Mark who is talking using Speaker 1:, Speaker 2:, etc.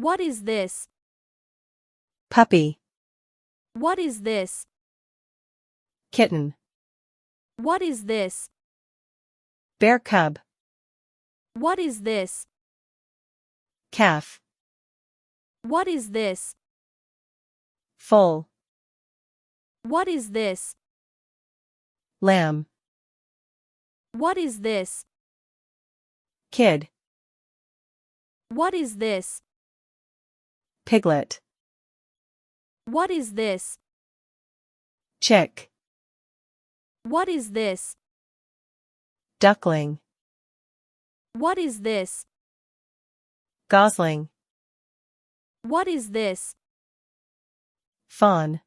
Speaker 1: What is this?
Speaker 2: Puppy.
Speaker 1: What is this?
Speaker 2: Kitten.
Speaker 1: What is this?
Speaker 2: Bear cub.
Speaker 1: What is this?
Speaker 2: Calf.
Speaker 1: What is this?
Speaker 2: Foal.
Speaker 1: What is this?
Speaker 2: Lamb.
Speaker 1: What is this?
Speaker 2: Kid.
Speaker 1: What is this?
Speaker 2: Piglet.
Speaker 1: What is this?
Speaker 2: Chick.
Speaker 1: What is this?
Speaker 2: Duckling.
Speaker 1: What is this?
Speaker 2: Gosling.
Speaker 1: What is this?
Speaker 2: Fawn.